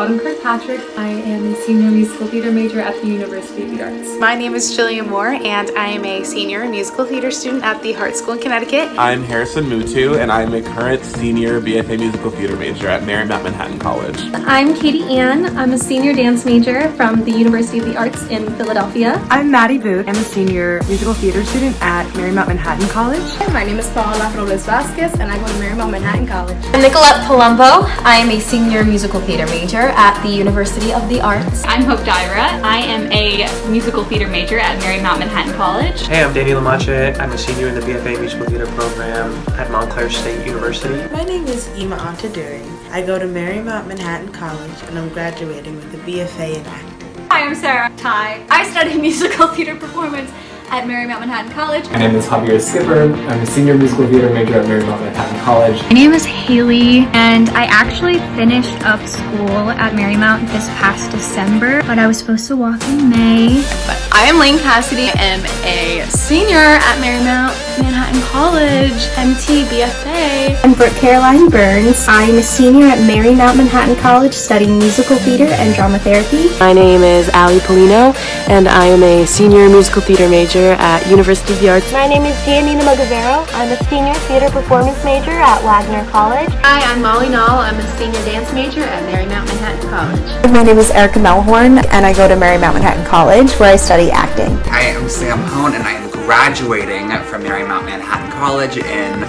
I'm Kirkpatrick. I am a senior musical theater major at the University of the Arts. My name is Jillian Moore, and I am a senior musical theater student at the Hart School in Connecticut. I'm Harrison Mutu, and I'm a current senior BFA musical theater major at Marymount Manhattan College. I'm Katie Ann. I'm a senior dance major from the University of the Arts in Philadelphia. I'm Maddie Booth. I'm a senior musical theater student at Marymount Manhattan College. My name is Paola Robles Vasquez, and I go to Marymount Manhattan College. I'm Nicolette Palumbo. I am a senior musical theater major at the University of the Arts. I'm Hope Dyra. I am a musical theater major at Marymount Manhattan College. Hey, I'm Danny Lamache. I'm a senior in the BFA musical theater program at Montclair State University. My name is Ima Antaduri. I go to Marymount Manhattan College, and I'm graduating with a BFA in acting. Hi, I'm Sarah Ty. I study musical theater performance at Marymount Manhattan College. My name is Javier Skipper. I'm a senior musical theater major at Marymount Manhattan College. My name is Haley, and I actually finished up school at Marymount this past December, but I was supposed to walk in May. But I am Lane Cassidy. I am a senior at Marymount Manhattan College, MT BFA. I'm Brooke Caroline Burns. I'm a senior at Marymount Manhattan College studying musical theater and drama therapy. My name is Allie Polino, and I am a senior musical theater major at University of the Arts. My name is Giannina Magavero. I'm a senior theater performance major at Wagner College. Hi, I'm Molly Nall. I'm a senior dance major at Marymount Manhattan College. My name is Erica Melhorn, and I go to Marymount Manhattan College, where I study acting. I am Sam Hone, and I am graduating from Marymount Manhattan College in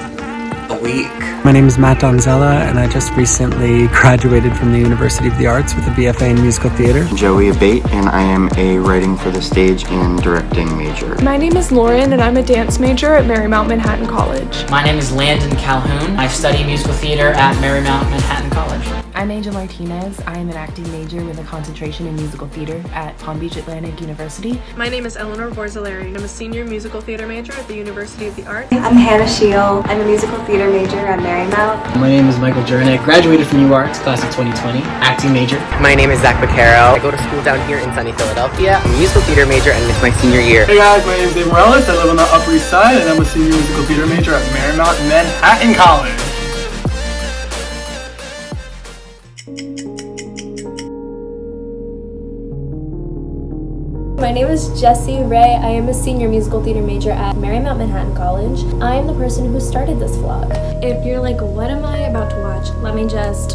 a week. My name is Matt Donzella, and I just recently graduated from the University of the Arts with a BFA in musical theater. Joey Abate, and I am a writing for the stage and directing major. My name is Lauren, and I'm a dance major at Marymount Manhattan College. My name is Landon Calhoun. I study musical theater at Marymount Manhattan College. I'm Angel Martinez. I am an acting major with a concentration in musical theater at Palm Beach Atlantic University. My name is Eleanor Borzolari. I'm a senior musical theater major at the University of the Arts. I'm Hannah Shield. I'm a musical theater major at Marymount. My name is Michael Jurnick. Graduated from UArts, class of 2020. Acting major. My name is Zach Vaccaro. I go to school down here in sunny Philadelphia. I'm a musical theater major, and it's my senior year. Hey guys, my name is Dave Morales. I live on the Upper East Side, and I'm a senior musical theater major at Marymount Manhattan College. My name is Jessie Ray. I am a senior musical theater major at Marymount Manhattan College. I am the person who started this vlog. If you're like, what am I about to watch? Let me just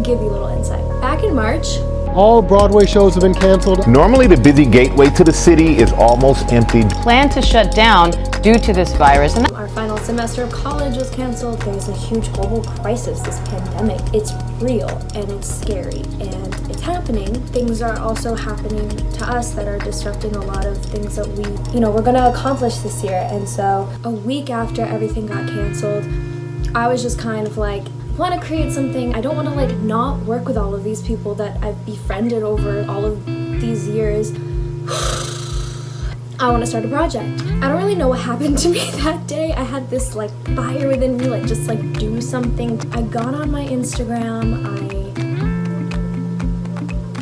give you a little insight. Back in March, all Broadway shows have been canceled. Normally the busy gateway to the city is almost empty. Planned to shut down due to this virus. Our final semester of college was canceled. There's a huge global crisis, this pandemic. It's real and it's scary and it's happening. Things are also happening to us that are disrupting a lot of things that we're gonna accomplish this year. And so a week after everything got canceled, I was just kind of like, want to create something. I don't want to like not work with all of these people that I've befriended over all of these years. I want to start a project. I don't really know what happened to me that day. I had this like fire within me, like just like do something. I got on my Instagram.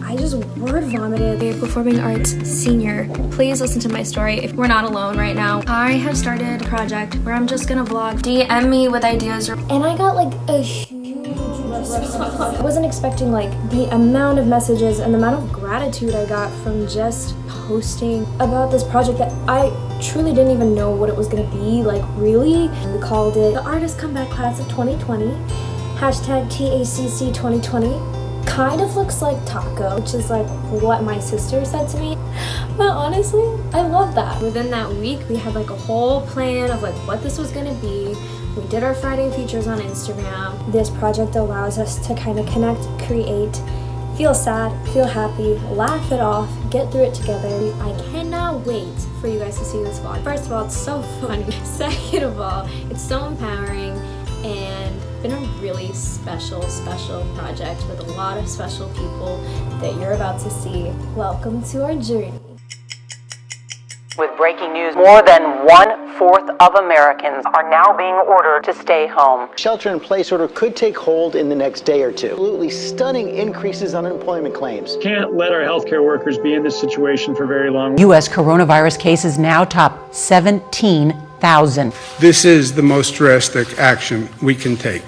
I just word vomited. A performing arts senior. Please listen to my story if we're not alone right now. I have started a project where I'm just gonna vlog. DM me with ideas. And I got like a huge response. I wasn't expecting like the amount of messages and the amount of gratitude I got from just posting about this project that I truly didn't even know what it was gonna be, like really. We called it the Artist Comeback Class of 2020, hashtag TACC 2020. Kind of looks like taco, which is like what my sister said to me. But honestly, I love that. Within that week, we had like a whole plan of like what this was gonna be. We did our Friday features on Instagram. This project allows us to kind of connect, create, feel sad, feel happy, laugh it off, get through it together. I cannot wait for you guys to see this vlog. First of all, it's so funny. Second of all, it's so empowering and been a really special project with a lot of special people that you're about to see. Welcome to our journey. With breaking news, more than 1/4 of Americans are now being ordered to stay home. Shelter-in-place order could take hold in the next day or two. Absolutely stunning increases on unemployment claims. Can't let our healthcare workers be in this situation for very long. U.S. coronavirus cases now top 17,000. This is the most drastic action we can take.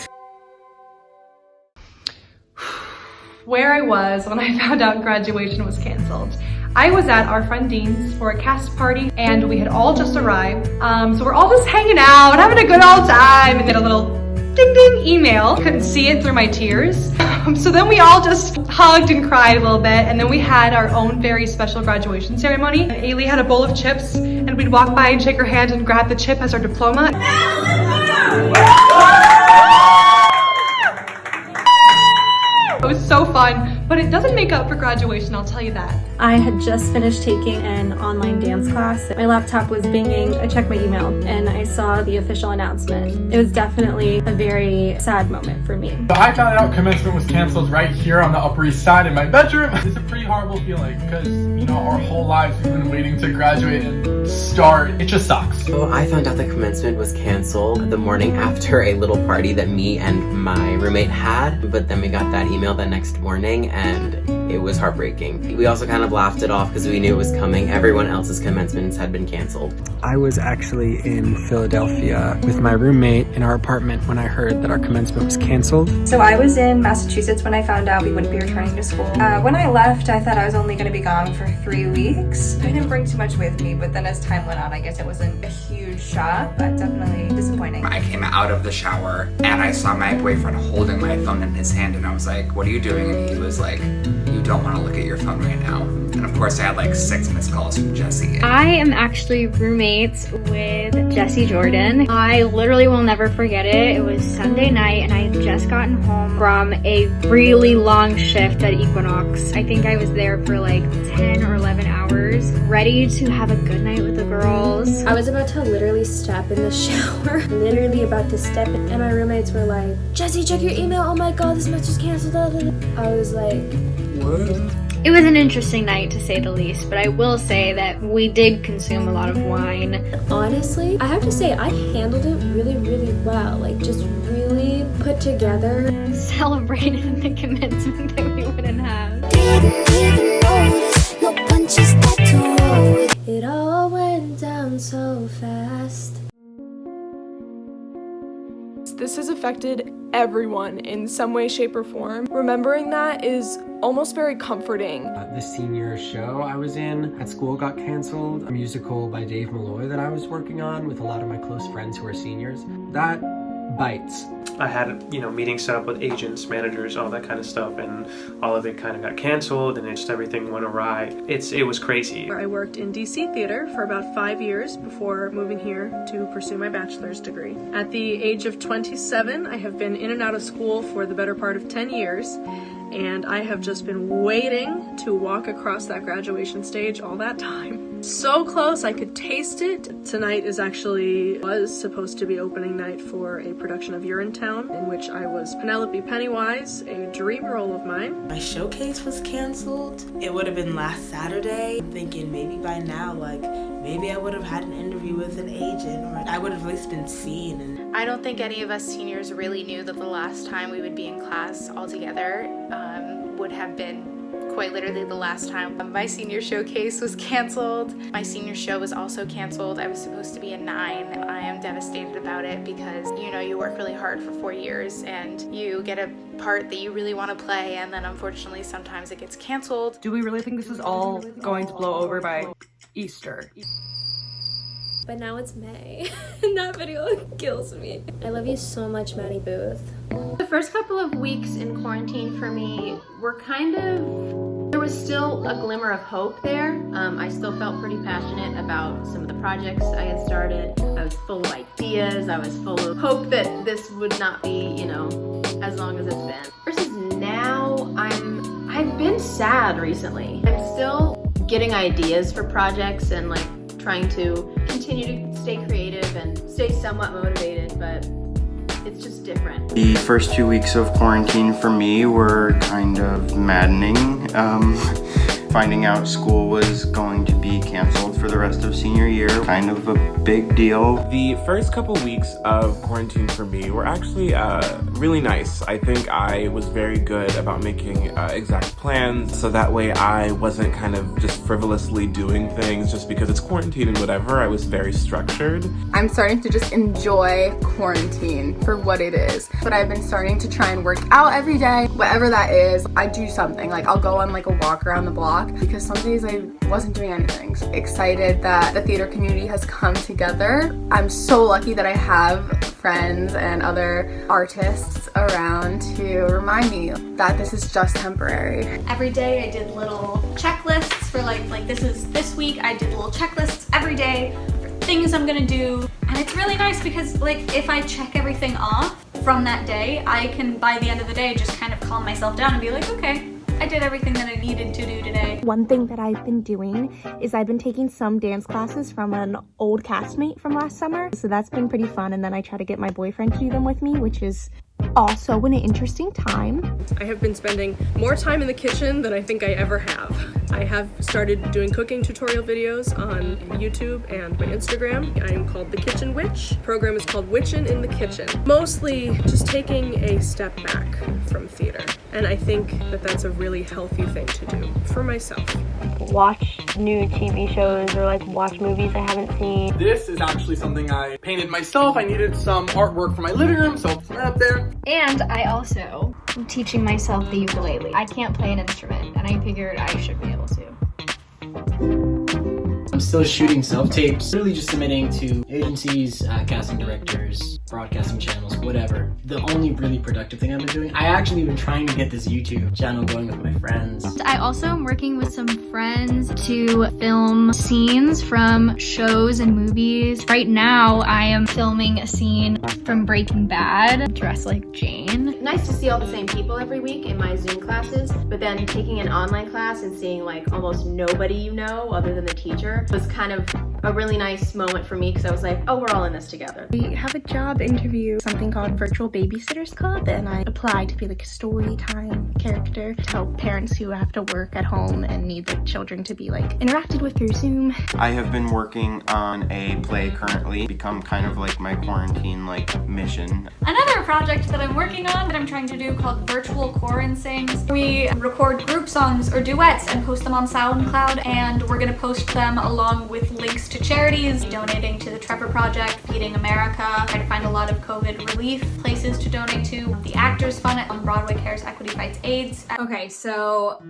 where I was when I found out graduation was canceled. I was at our friend Dean's for a cast party and we had all just arrived. So we're all just hanging out and having a good old time and get a little ding ding email. Couldn't see it through my tears. So then we all just hugged and cried a little bit, and then we had our own very special graduation ceremony. Ailey had a bowl of chips and we'd walk by and shake her hand and grab the chip as our diploma. It was so fun, but it doesn't make up for graduation, I'll tell you that. I had just finished taking an online dance class. My laptop was binging. I checked my email and I saw the official announcement. It was definitely a very sad moment for me. I found out commencement was canceled right here on the Upper East Side in my bedroom. It's a pretty horrible feeling because, you know, our whole lives we've been waiting to graduate and start. It just sucks. So I found out that commencement was canceled the morning after a little party that me and my roommate had, but then we got that email the next morning and it was heartbreaking. We also kind of laughed it off because we knew it was coming. Everyone else's commencements had been canceled. I was actually in Philadelphia with my roommate in our apartment when I heard that our commencement was canceled. So I was in Massachusetts when I found out we wouldn't be returning to school. When I left, I thought I was only going to be gone for 3 weeks. I didn't bring too much with me, but then as time went on, I guess it wasn't a huge shock, but definitely disappointing. I came out of the shower and I saw my boyfriend holding my phone in his hand and I was like, what are you doing? And he was like, you don't want to look at your phone right now. And of course I had like 6 missed calls from Jesse. I am actually roommates with Jesse Jordan. I literally will never forget it. It was Sunday night and I had just gotten home from a really long shift at Equinox. I think I was there for like 10 or 11 hours, ready to have a good night with the girls. I was about to literally step in the shower, literally about to step in, and my roommates were like, Jesse, check your email, oh my god, this semester's canceled. I was like, what? It was an interesting night to say the least, but I will say that we did consume a lot of wine. Honestly, I have to say I handled it really, really well. Like, just really put together. Celebrated the commencement that we wouldn't have. It all went down so fast. This has affected everyone in some way, shape, or form. Remembering that is almost very comforting. The senior show I was in at school got canceled. A musical by Dave Malloy that I was working on with a lot of my close friends who are seniors. That bites. I had, meetings set up with agents, managers, all that kind of stuff, and all of it kind of got canceled and just everything went awry. It was crazy. I worked in DC theater for about 5 years before moving here to pursue my bachelor's degree. At the age of 27, I have been in and out of school for the better part of 10 years, and I have just been waiting to walk across that graduation stage all that time. So close, I could taste it. Tonight was supposed to be opening night for a production of Urinetown, in which I was Penelope Pennywise, a dream role of mine. My showcase was canceled. It would have been last Saturday. I'm thinking maybe by now, maybe I would have had an interview with an agent, or I would have at least been seen. I don't think any of us seniors really knew that the last time we would be in class all together would have been quite literally the last time. My senior showcase was canceled. My senior show was also canceled. I was supposed to be a 9. And I am devastated about it because you work really hard for 4 years and you get a part that you really want to play, and then unfortunately sometimes it gets canceled. Do we really think this is all going to blow over by Easter? But now it's May, and that video kills me. I love you so much, Maddie Booth. The first couple of weeks in quarantine for me were there was still a glimmer of hope there. I still felt pretty passionate about some of the projects I had started. I was full of ideas. I was full of hope that this would not be, as long as it's been. Versus now, I've been sad recently. I'm still getting ideas for projects and trying to continue to stay creative and stay somewhat motivated, but it's just different. The first 2 weeks of quarantine for me were kind of maddening. Finding out school was going to be canceled for the rest of senior year, kind of a big deal. The first couple weeks of quarantine for me were actually really nice. I think I was very good about making exact plans, so that way I wasn't kind of just frivolously doing things just because it's quarantine and whatever. I was very structured. I'm starting to just enjoy quarantine for what it is. But I've been starting to try and work out every day, whatever that is. I do something, like I'll go on like a walk around the block because some days I wasn't doing anything. So excited that the theater community has come together. I'm so lucky that I have friends and other artists around to remind me that this is just temporary. Every day I did little checklists for like this week I did little checklists every day for things I'm gonna do. And it's really nice because like if I check everything off from that day, I can by the end of the day just kind of calm myself down and be like, okay, I did everything that I needed to do today. One thing that I've been doing is I've been taking some dance classes from an old castmate from last summer. So that's been pretty fun, and then I try to get my boyfriend to do them with me, which is also an interesting time. I have been spending more time in the kitchen than I think I ever have. I have started doing cooking tutorial videos on YouTube and my Instagram. I am called The Kitchen Witch. The program is called Witchin' in the Kitchen. Mostly just taking a step back from theater. And I think that that's a really healthy thing to do for myself. Watch new TV shows or like watch movies I haven't seen. This is actually something I painted myself. I needed some artwork for my living room, so it's right up there. And I also am teaching myself the ukulele. I can't play an instrument, and I figured I should be able to. I'm still shooting self-tapes, really just submitting to agencies, casting directors, broadcasting channels, whatever. The only really productive thing I've been doing, I actually been trying to get this YouTube channel going with my friends. I also am working with some friends to film scenes from shows and movies. Right now, I am filming a scene from Breaking Bad, dressed like Jane. Nice to see all the same people every week in my Zoom classes, but then taking an online class and seeing like almost nobody you know other than the teacher was kind of a really nice moment for me because I was like, oh, we're all in this together. We have a job interview, something called Virtual Babysitters Club, and I applied to be like a story time character to help parents who have to work at home and need their children to be like interacted with through Zoom. I have been working on a play currently, become kind of like my quarantine like mission. Another project that I'm working on that I'm trying to do called Virtual Quarantine Sings. We record group songs or duets and post them on SoundCloud, and we're gonna post them along with links to charities, donating to the Trevor Project, Feeding America, try to find a lot of COVID relief places to donate to. The Actors Fund on Broadway Cares Equity Fights AIDS. Okay, so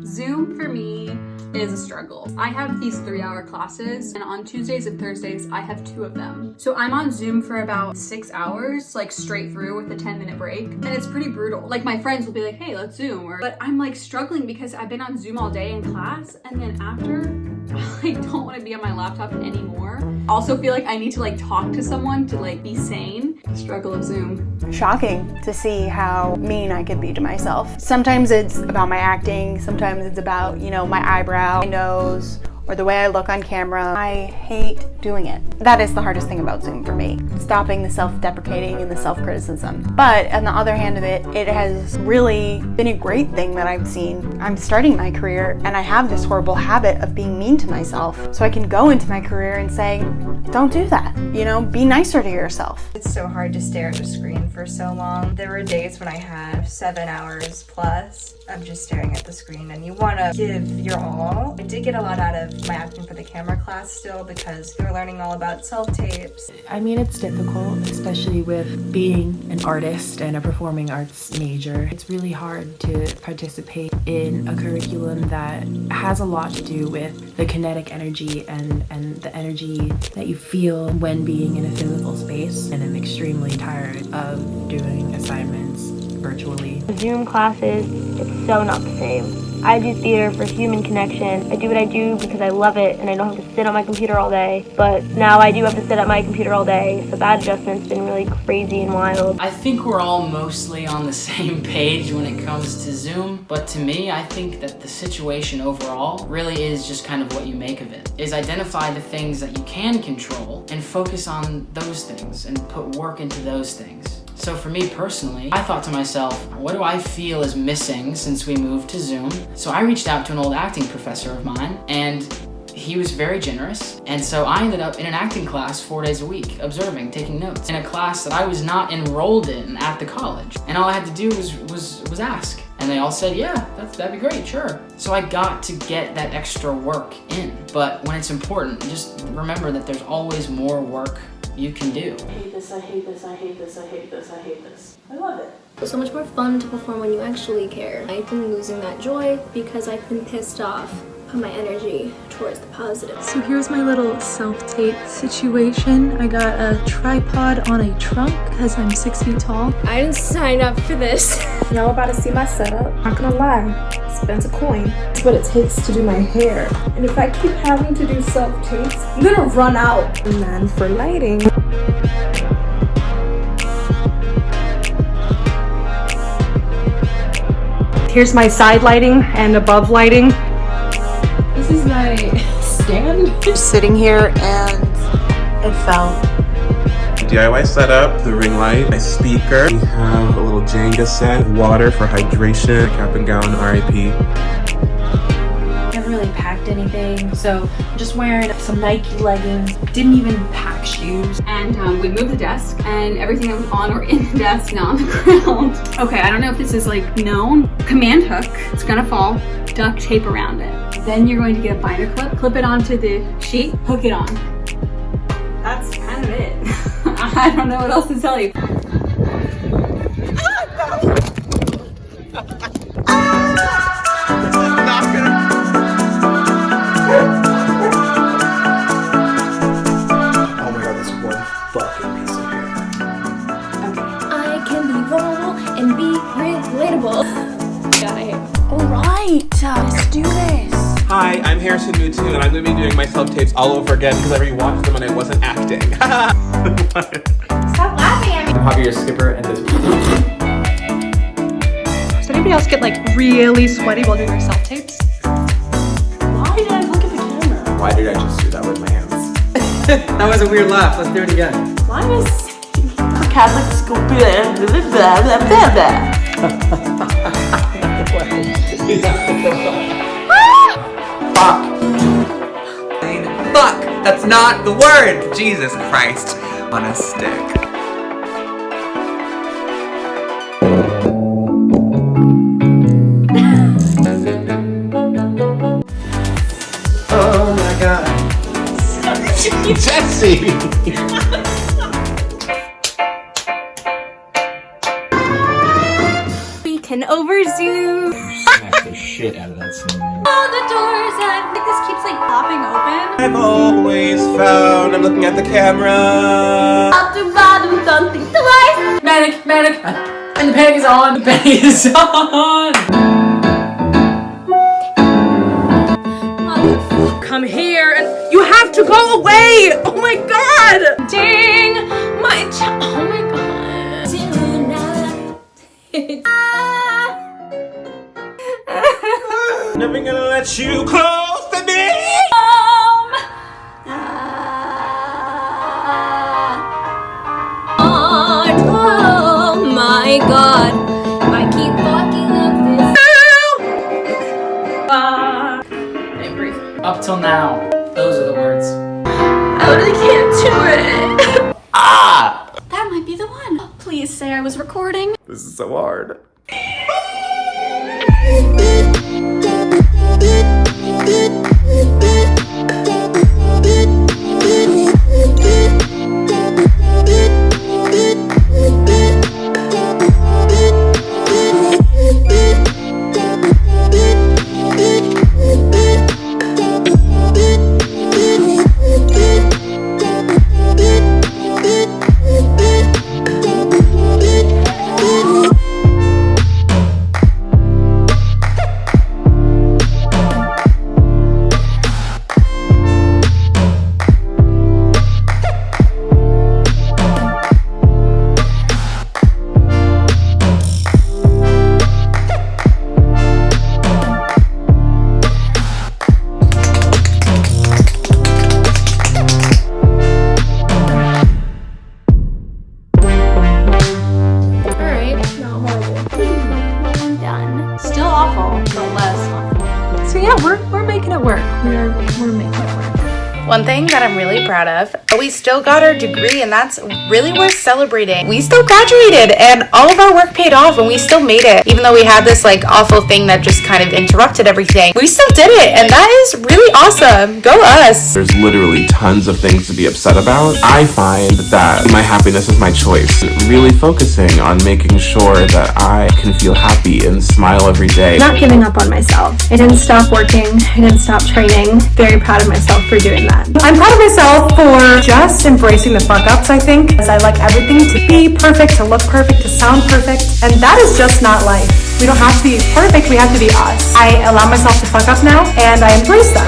Zoom for me is a struggle. I have these 3-hour classes, and on Tuesdays and Thursdays I have 2 of them. So I'm on Zoom for about 6 hours, like straight through with a 10-minute break, and it's pretty brutal. Like my friends will be like, hey, let's Zoom, but I'm like struggling because I've been on Zoom all day in class, and then after, I don't want to be on my laptop anymore. Also feel like I need to like talk to someone to like be sane. The struggle of Zoom. Shocking to see how mean I could be to myself. Sometimes it's about my acting, sometimes it's about, you know, my eyebrow, my nose, or the way I look on camera. I hate doing it. That is the hardest thing about Zoom for me. Stopping the self-deprecating and the self-criticism. But on the other hand of it, it has really been a great thing that I've seen. I'm starting my career and I have this horrible habit of being mean to myself. So I can go into my career and say, don't do that. You know, be nicer to yourself. It's so hard to stare at the screen for so long. There were days when I had 7 hours plus of just staring at the screen, and you want to give your all. I did get a lot out of my acting for the camera class still because we were learning all about self-tapes. I mean, it's difficult, especially with being an artist and a performing arts major. It's really hard to participate in a curriculum that has a lot to do with the kinetic energy and the energy that you feel when being in a physical space. And I'm extremely tired of doing assignments virtually. Zoom classes, it's so not the same. I do theater for human connection. I do what I do because I love it and I don't have to sit on my computer all day. But now I do have to sit at my computer all day, so that adjustment's been really crazy and wild. I think we're all mostly on the same page when it comes to Zoom, but to me, I think that the situation overall really is just kind of what you make of it. Is identify the things that you can control and focus on those things and put work into those things. So for me personally, I thought to myself, what do I feel is missing since we moved to Zoom? So I reached out to an old acting professor of mine, and he was very generous, and so I ended up in an acting class 4 days a week, observing, taking notes, in a class that I was not enrolled in at the college. And all I had to do was ask. And they all said, yeah, that'd be great, sure. So I got to get that extra work in. But when it's important, just remember that there's always more work you can do. I hate this, I hate this, I hate this, I hate this, I hate this. I love it. It's so much more fun to perform when you actually care. I've been losing that joy because I've been pissed off. Put my energy towards the positive. So here's my little self-tape situation. I got a tripod on a trunk because I'm 6 feet tall. I didn't sign up for this. Y'all about to see my setup. Not gonna lie, spent a coin. It's what it takes to do my hair. And if I keep having to do self-tapes, I'm gonna run out. And then for lighting. Here's my side lighting and above lighting. This is my stand. Just sitting here and it fell. DIY setup, the ring light, my speaker. We have a little Jenga set, water for hydration, cap and gown, RIP. I haven't really packed anything, so I'm just wearing some Nike leggings. Didn't even pack shoes. And we moved the desk, and everything that was on or in the desk now on the ground. Okay, I don't know if this is like known. Command hook, it's gonna fall, duct tape around it. Then you're going to get a binder clip it onto the sheet, hook it on. That's kind of it. I don't know what else to tell you. I can be vulnerable and be relatable. God, I hate it. Alright, let's do this. Hi, I'm Harrison Mutu, and I'm going to be doing my self-tapes all over again because I rewatched them and I wasn't acting. Stop laughing at me. I'm Javier Skipper, and this. Does anybody else get like really sweaty while doing their self-tapes? Why did I look at the camera? Why did I just do that with my hands? That was a weird laugh. Let's do it again. Why was Catholic school? Blah, blah, blah, blah, blah. Fuck! That's not the word! Jesus Christ. On a stick. Oh my god. Jesse! We can over Zoom. Smack the shit out of that scene. All the doors, I think this keeps like popping open. I've always found, I'm looking at the camera. Top to bottom, don't think twice. Manic, manic, and the panic is on. The panic is on. Come here and you have to go away! Oh my god! Dang! My oh my god. Never gonna let you close to me! Oh my god. I keep fucking up this. Hey, breathe. Up till now, those are the words. I really can't do it. Ah! That might be the one. Please say I was recording. This is so hard. we're making it work. One thing that I'm really proud of, we still got our degree, and that's really worth celebrating. We still graduated and all of our work paid off and we still made it. Even though we had this like awful thing that just kind of interrupted everything, we still did it, and that is really awesome. Go us. There's literally tons of things to be upset about. I find that my happiness is my choice. Really focusing on making sure that I can feel happy and smile every day. Not giving up on myself. I didn't stop working. I didn't stop training. Very proud of myself for doing that. I'm proud of myself for just embracing the fuck-ups, I think, as I like everything to be perfect, to look perfect, to sound perfect, and that is just not life. We don't have to be perfect, we have to be us. I allow myself to fuck up now, and I embrace them.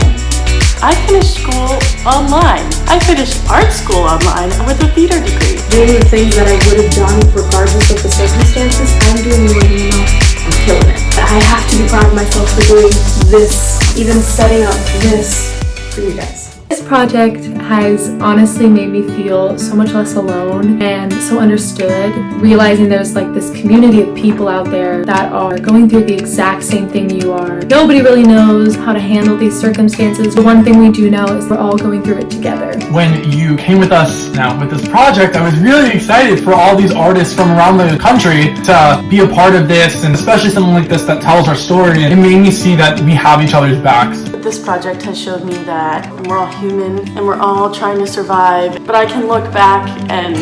I finished school online. I finished art school online with a theater degree. Doing the things that I would have done regardless of the circumstances, I'm doing more than enough. I'm killing it. I have to be proud of myself for doing this, even setting up this for you guys. This project has honestly made me feel so much less alone and so understood, realizing there's like this community of people out there that are going through the exact same thing you are. Nobody really knows how to handle these circumstances. The one thing we do know is we're all going through it together. When you came with us now with this project, I was really excited for all these artists from around the country to be a part of this, and especially something like this that tells our story. And it made me see that we have each other's backs. This project has showed me that we're all human and we're all trying to survive, but I can look back and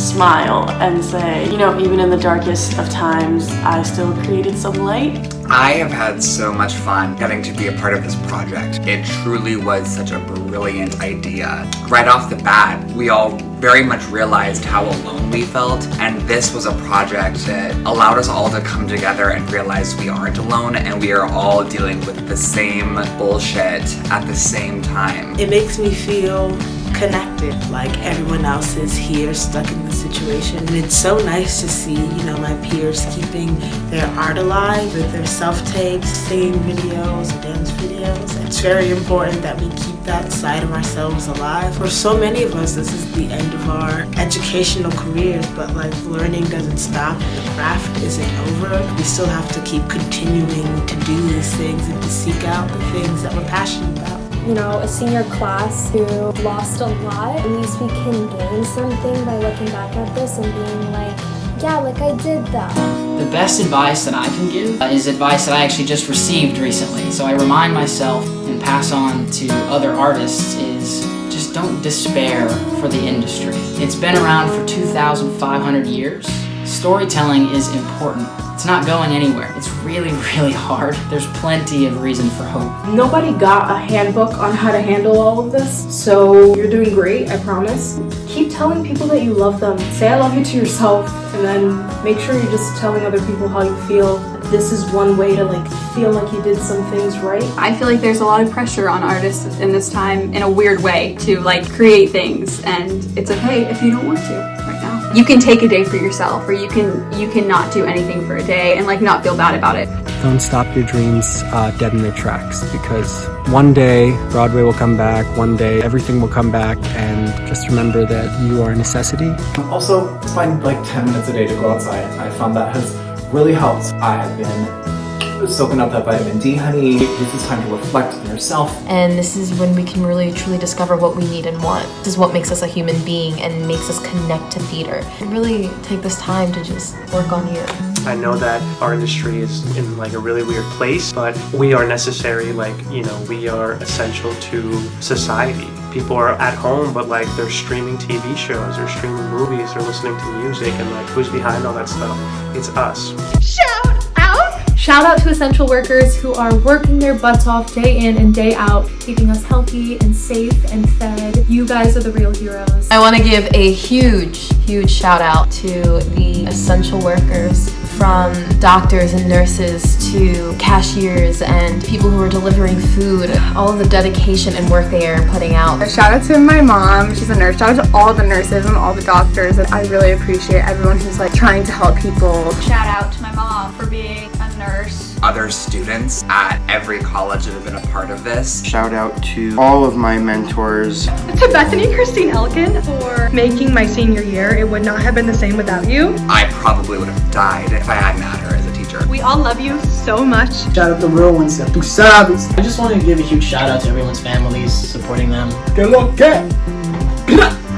smile and say, you know, even in the darkest of times, I still created some light. I have had so much fun getting to be a part of this project. It truly was such a brilliant idea. Right off the bat, we all very much realized how alone we felt, and this was a project that allowed us all to come together and realize we aren't alone and we are all dealing with the same bullshit at the same time. It makes me feel connected, like everyone else is here stuck in the situation, and it's so nice to see, you know, my peers keeping their art alive with their self-tapes, singing videos, dance videos. It's very important that we keep that side of ourselves alive. For so many of us, this is the end of our educational careers, but like learning doesn't stop, the craft isn't over. We still have to keep continuing to do these things and to seek out the things that we're passionate about. You know, a senior class who lost a lot, at least we can gain something by looking back at this and being like, yeah, like I did that. The best advice that I can give is advice that I actually just received recently. So I remind myself and pass on to other artists is just don't despair for the industry. It's been around for 2,500 years. Storytelling is important. It's not going anywhere. It's really, really hard. There's plenty of reason for hope. Nobody got a handbook on how to handle all of this, so you're doing great, I promise. Keep telling people that you love them. Say I love you to yourself, and then make sure you're just telling other people how you feel. This is one way to like feel like you did some things right. I feel like there's a lot of pressure on artists in this time in a weird way to like create things, and it's okay if you don't want to right now. You can take a day for yourself, or you can not do anything for a day and like not feel bad about it. Don't stop your dreams dead in their tracks, because one day Broadway will come back, one day everything will come back, and just remember that you are a necessity. Also, find like 10 minutes a day to go outside. I found that has really helped. I have been soaking up that vitamin D, honey. This is time to reflect on yourself. And this is when we can really truly discover what we need and want. This is what makes us a human being and makes us connect to theater. Really take this time to just work on you. I know that our industry is in like a really weird place, but we are necessary, like, you know, we are essential to society. People are at home, but like they're streaming TV shows, they're streaming movies, they're listening to music, and like who's behind all that stuff? It's us. Shout out! Shout out to essential workers who are working their butts off day in and day out, keeping us healthy and safe and fed. You guys are the real heroes. I want to give a huge shout out to the essential workers, from doctors and nurses to cashiers and people who are delivering food, all of the dedication and work they are putting out. Shout out to my mom, she's a nurse. Shout out to all the nurses and all the doctors. I really appreciate everyone who's like trying to help people. Shout out to my mom for being a nurse. Other students at every college that have been a part of this. Shout out to all of my mentors. To Bethany and Christine Elkin for making my senior year. It would not have been the same without you. I probably would have died if I hadn't had her as a teacher. future. We all love you so much. Shout out to real ones, tú sabes. I just want to give a huge shout out to everyone's families, supporting them. Que lo que?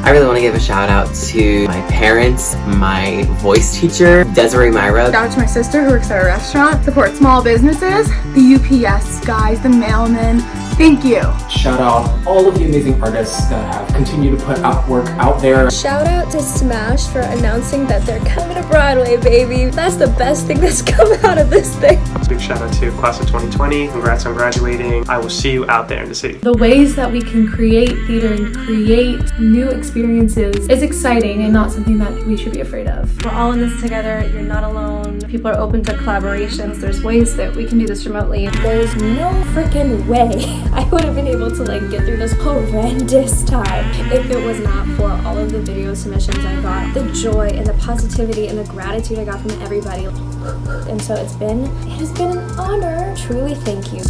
I really want to give a shout out to my parents, my voice teacher, Desiree Myra. Shout out to my sister who works at a restaurant, support small businesses, the UPS guys, the mailmen. Thank you. Shout out all of the amazing artists that have continued to put work out there. Shout out to Smash for announcing that they're coming to Broadway, baby. That's the best thing that's come out of this thing. Big shout out to class of 2020. Congrats on graduating. I will see you out there in the city. The ways that we can create theater and create new experiences is exciting and not something that we should be afraid of. We're all in this together. You're not alone. People are open to collaborations. There's ways that we can do this remotely. There's no freaking way I would have been able to get through this horrendous time if it was not for all of the video submissions I got, the joy and the positivity and the gratitude I got from everybody. And so it has been an honor. Truly, thank you.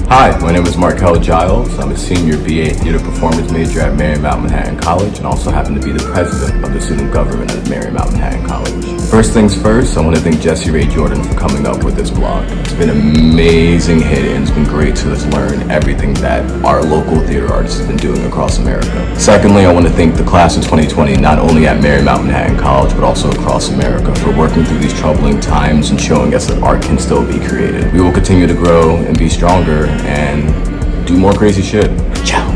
Hi, my name is Markel Giles. I'm a senior BA Theater Performance major at Marymount Manhattan College and also happen to be the president of the student government at Marymount Manhattan College. First things first, I want to thank Jesse Ray Jordan for coming up with this blog. It's been an amazing hit and it's been great to just learn everything that our local theater artists have been doing across America. Secondly, I want to thank the class of 2020 not only at Marymount Manhattan College but also across America for working through these troubling times and showing us that art can still be created. We will continue to grow and be stronger and do more crazy shit. Ciao.